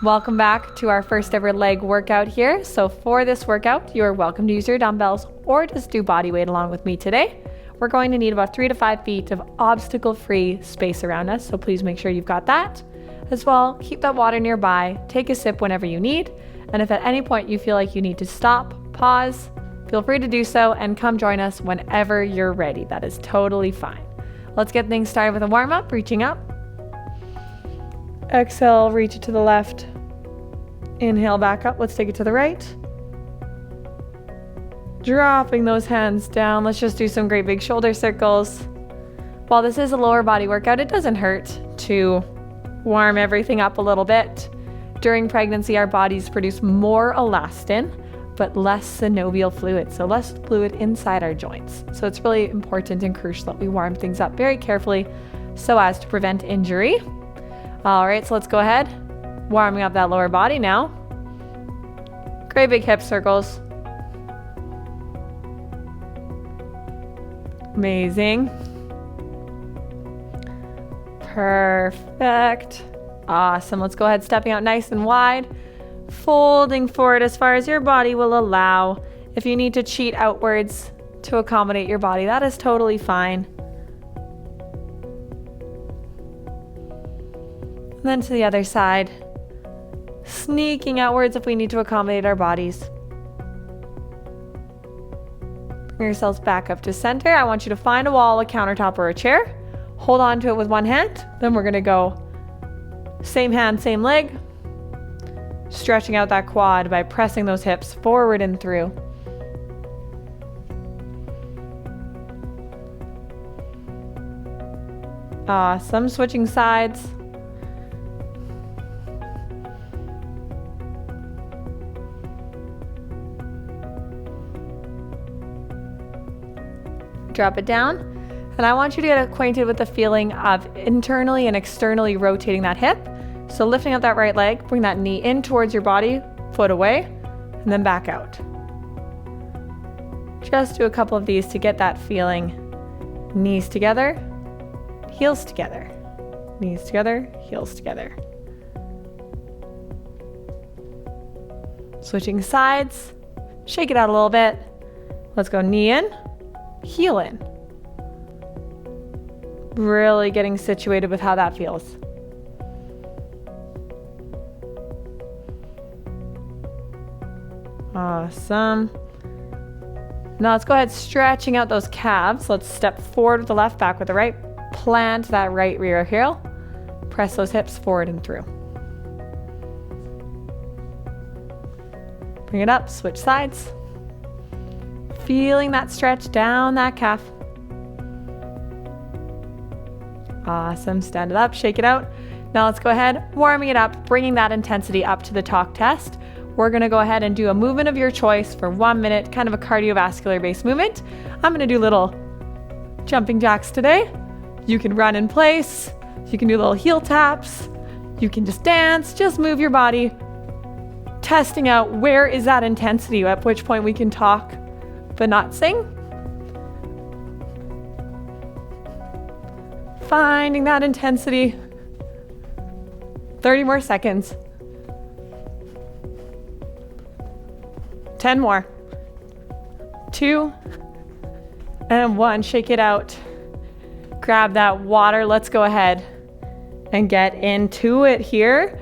Welcome back to our first ever leg workout here. So for this workout, you are welcome to use your dumbbells or just do body weight along with me today. We're going to need about 3 to 5 feet of obstacle-free space around us, so please make sure you've got that. As well, keep that water nearby, take a sip whenever you need, and if at any point you feel like you need to stop, pause, feel free to do so and come join us whenever you're ready. That is totally fine. Let's get things started with a warm-up, reaching up. Exhale, reach it to the left. Inhale back up. Let's take it to the right. Dropping those hands down. Let's just do some great big shoulder circles. While this is a lower body workout, it doesn't hurt to warm everything up a little bit. During pregnancy, our bodies produce more elastin, but less synovial fluid, so less fluid inside our joints. So it's really important and crucial that we warm things up very carefully so as to prevent injury. All right, so let's go ahead. Warming up that lower body now. Great big hip circles. Amazing. Perfect. Awesome. Let's go ahead, stepping out nice and wide. Folding forward as far as your body will allow. If you need to cheat outwards to accommodate your body, that is totally fine. And then to the other side, sneaking outwards if we need to accommodate our bodies. Bring yourselves back up to center. I want you to find a wall, a countertop, or a chair. Hold on to it with one hand. Then we're going to go same hand, same leg. Stretching out that quad by pressing those hips forward and through. Awesome. Switching sides. Drop it down. And I want you to get acquainted with the feeling of internally and externally rotating that hip. So lifting up that right leg, bring that knee in towards your body, foot away, and then back out. Just do a couple of these to get that feeling. Knees together, heels together. Knees together, heels together. Switching sides, shake it out a little bit. Let's go knee in, heel in. Really getting situated with how that feels. Awesome. Now let's go ahead stretching out those calves. Let's step forward with the left, back with the right. Plant that right rear heel. Press those hips forward and through. Bring it up, switch sides. Feeling that stretch down that calf. Awesome. Stand it up, shake it out. Now let's go ahead, warming it up, bringing that intensity up to the talk test. We're going to go ahead and do a movement of your choice for 1 minute, kind of a cardiovascular based movement. I'm going to do little jumping jacks today. You can run in place. You can do little heel taps. You can just dance, just move your body. Testing out where is that intensity, at which point we can talk but not sing. Finding that intensity. 30 more seconds. 10 more. 2 and 1. Shake it out. Grab that water. Let's go ahead and get into it here.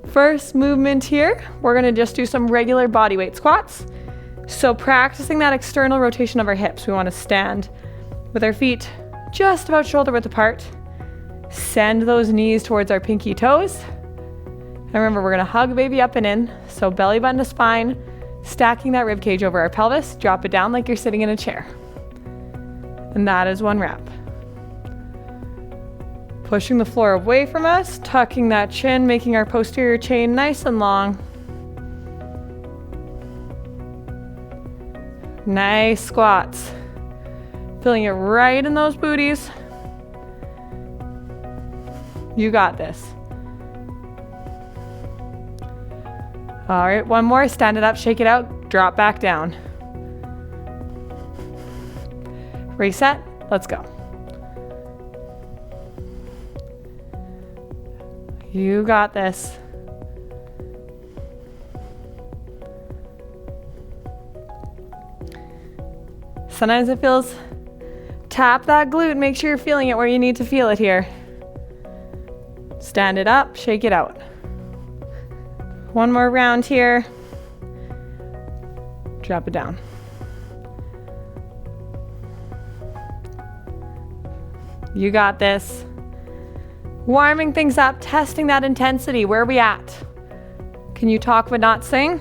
First movement here, we're going to just do some regular body weight squats. So practicing that external rotation of our hips, we want to stand with our feet just about shoulder width apart. Send those knees towards our pinky toes. And remember, we're going to hug baby up and in. So belly button to spine, stacking that rib cage over our pelvis. Drop it down like you're sitting in a chair. And that is 1 rep. Pushing the floor away from us, tucking that chin, making our posterior chain nice and long. Nice squats. Feeling it right in those booties. You got this. All right, 1 more. Stand it up, shake it out, drop back down. Reset. Let's go. You got this. Sometimes it feels, tap that glute, make sure you're feeling it where you need to feel it here. Stand it up, shake it out. One more round here. Drop it down. You got this. Warming things up, testing that intensity. Where are we at? Can you talk but not sing?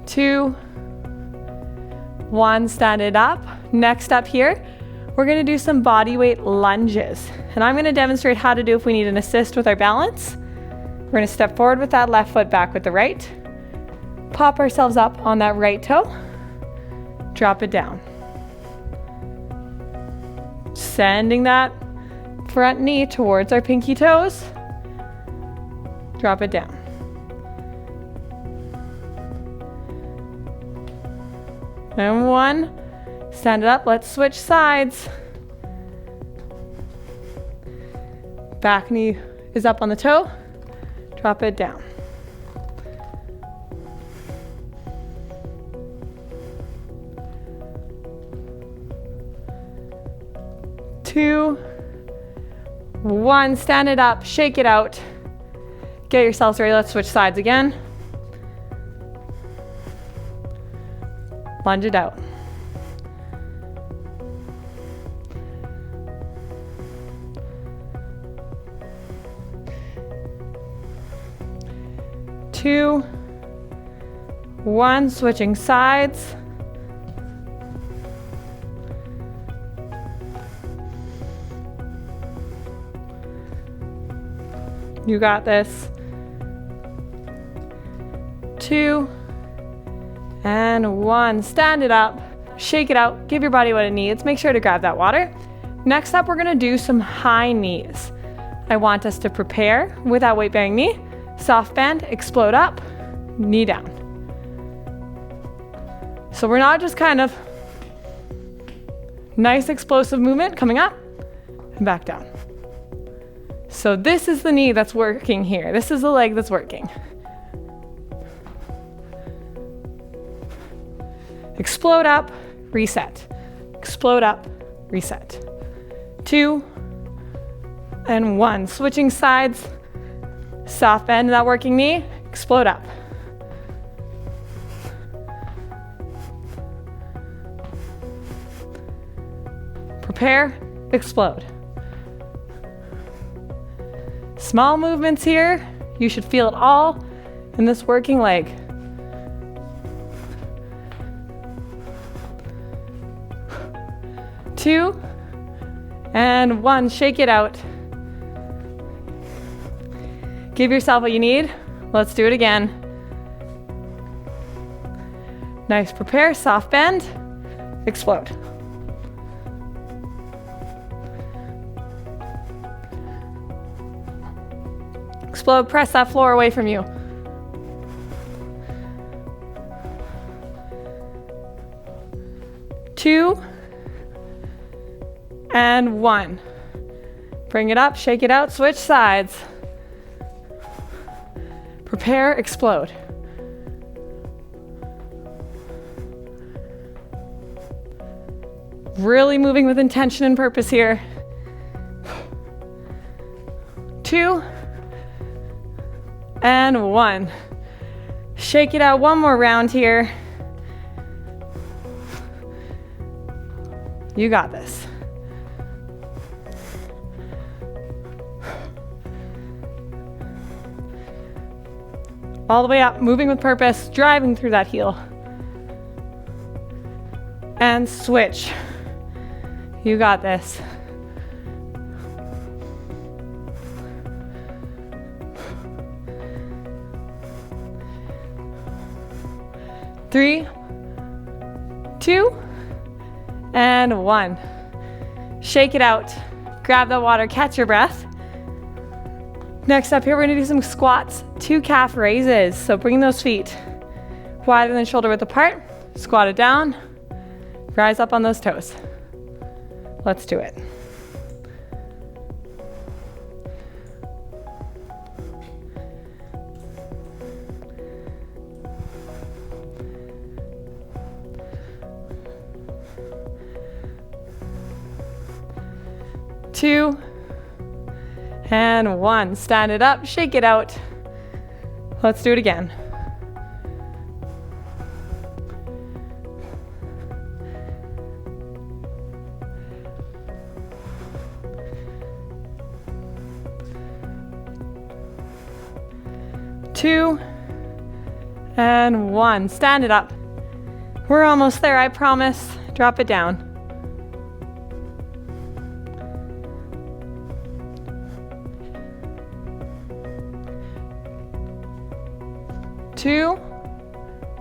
2, 1, stand it up. Next up here, we're gonna do some body weight lunges. And I'm gonna demonstrate how to do if we need an assist with our balance. We're gonna step forward with that left foot, back with the right. Pop ourselves up on that right toe. Drop it down. Sending that front knee towards our pinky toes. Drop it down. And 1, stand it up, let's switch sides. Back knee is up on the toe, drop it down. Two, 1, stand it up, shake it out. Get yourselves ready, let's switch sides again. Lunge it out. Two, 1, switching sides. You got this. 2, and 1. Stand it up, shake it out, give your body what it needs. Make sure to grab that water. Next up, we're gonna do some high knees. I want us to prepare with that weight bearing knee. Soft bend, explode up, knee down. So we're not just kind of nice explosive movement coming up and back down. So this is the knee that's working here. This is the leg that's working. Explode up, reset. Explode up, reset. 2, and 1. Switching sides. Soft bend that working knee. Explode up. Prepare, explode. Small movements here. You should feel it all in this working leg. Two, and 1. Shake it out. Give yourself what you need. Let's do it again. Nice. Prepare, soft bend, explode. Explode, press that floor away from you. Two, and 1. Bring it up, shake it out, switch sides. Prepare, explode. Really moving with intention and purpose here. 2, and 1. Shake it out, one more round here. You got this. All the way up, moving with purpose, driving through that heel. And switch. You got this. Three, 2, and 1. Shake it out. Grab that water, catch your breath. Next up here, we're gonna do some squats, 2 calf raises. So bring those feet wider than shoulder width apart. Squat it down. Rise up on those toes. Let's do it. 2, and 1. Stand it up, shake it out. Let's do it again. 2, and 1. Stand it up. We're almost there, I promise. Drop it down. 2,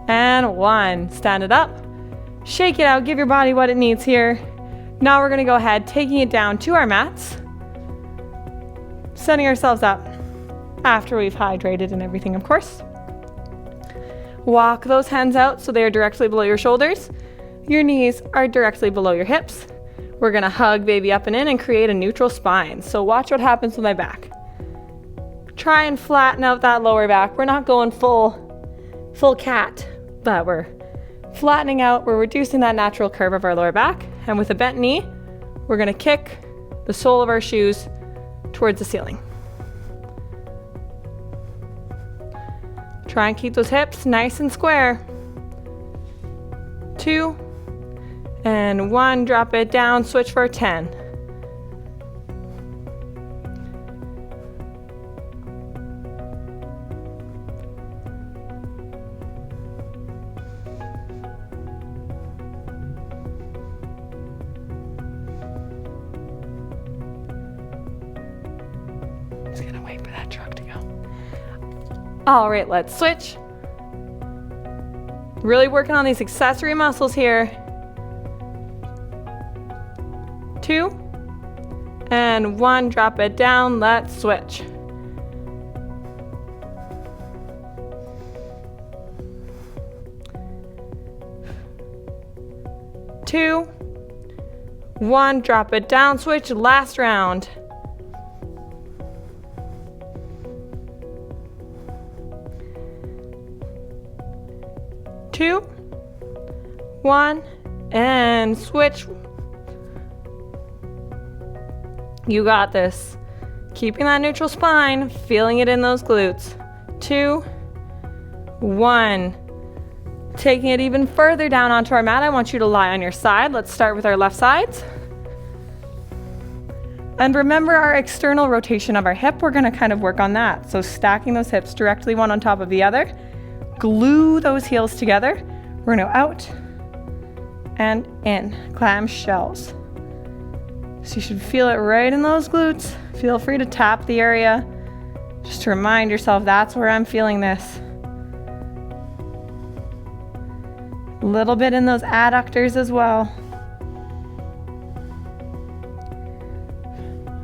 and 1. Stand it up. Shake it out. Give your body what it needs here. Now we're going to go ahead, taking it down to our mats. Setting ourselves up after we've hydrated and everything, of course. Walk those hands out so they are directly below your shoulders. Your knees are directly below your hips. We're going to hug baby up and in and create a neutral spine. So watch what happens with my back. Try and flatten out that lower back. We're not going full cat, but we're flattening out. We're reducing that natural curve of our lower back. And with a bent knee, we're going to kick the sole of our shoes towards the ceiling. Try and keep those hips nice and square. 2, and 1. Drop it down. Switch for 10. Just gonna wait for that truck to go. All right, let's switch. Really working on these accessory muscles here. 2, and 1. Drop it down. Let's switch. 2, 1. Drop it down. Switch. Last round. 2, 1, and switch. You got this. Keeping that neutral spine, feeling it in those glutes. 2, 1. Taking it even further down onto our mat, I want you to lie on your side. Let's start with our left sides. And remember our external rotation of our hip, we're gonna kind of work on that. So stacking those hips directly one on top of the other. Glue those heels together. We're gonna go out and in, clam shells. So you should feel it right in those glutes. Feel free to tap the area just to remind yourself that's where I'm feeling this. A little bit in those adductors as well.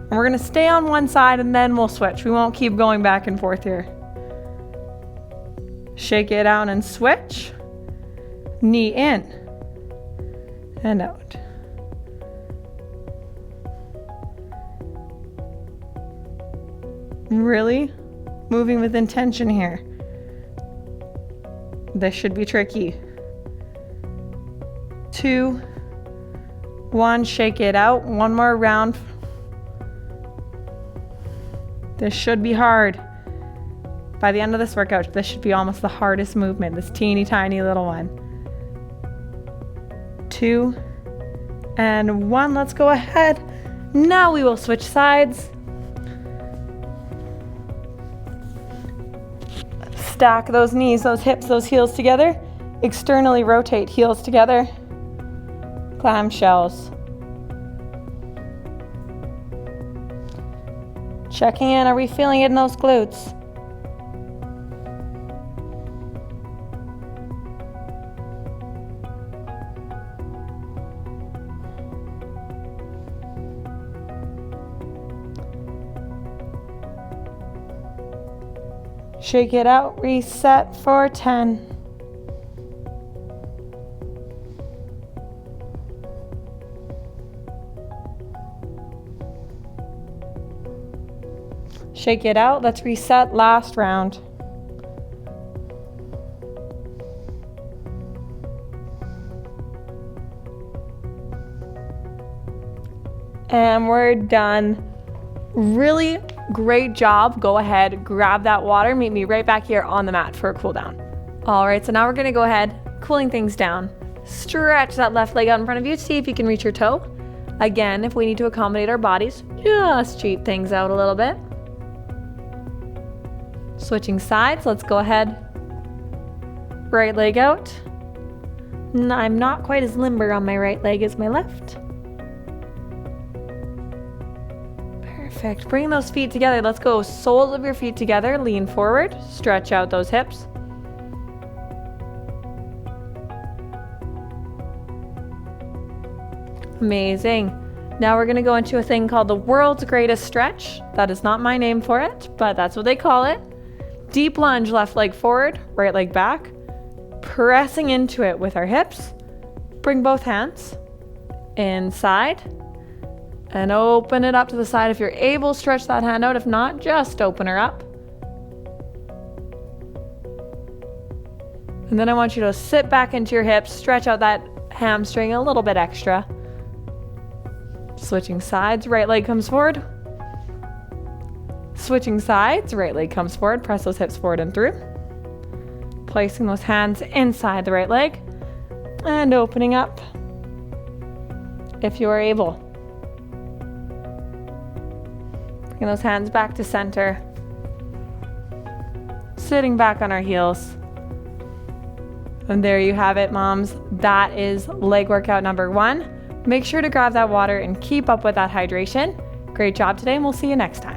And we're gonna stay on one side and then we'll switch. We won't keep going back and forth here. Shake it out and switch. Knee in and out. Really moving with intention here. This should be tricky. 2, 1, shake it out. One more round. This should be hard. By the end of this workout, this should be almost the hardest movement, this teeny tiny little one. 2, and 1, let's go ahead. Now we will switch sides. Stack those knees, those hips, those heels together. Externally rotate heels together. Clamshells. Checking in, are we feeling it in those glutes? Shake it out, reset for 10. Shake it out, let's reset, last round. And we're done. Really great job. Go ahead, grab that water. Meet me right back here on the mat for a cool down. All right, so now we're gonna go ahead, cooling things down. Stretch that left leg out in front of you. See if you can reach your toe. Again, if we need to accommodate our bodies, just cheat things out a little bit. Switching sides, let's go ahead. Right leg out. I'm not quite as limber on my right leg as my left. Perfect. Bring those feet together. Let's go. Soles of your feet together. Lean forward. Stretch out those hips. Amazing. Now we're going to go into a thing called the world's greatest stretch. That is not my name for it, but that's what they call it. Deep lunge, left leg forward, right leg back. Pressing into it with our hips. Bring both hands inside and open it up to the side. If you're able, stretch that hand out. If not, just open her up. And then I want you to sit back into your hips, stretch out that hamstring a little bit extra. Switching sides, right leg comes forward. Switching sides, right leg comes forward. Press those hips forward and through. Placing those hands inside the right leg and opening up if you are able. Bring those hands back to center. Sitting back on our heels. And there you have it, moms. That is leg workout number 1. Make sure to grab that water and keep up with that hydration. Great job today, and we'll see you next time.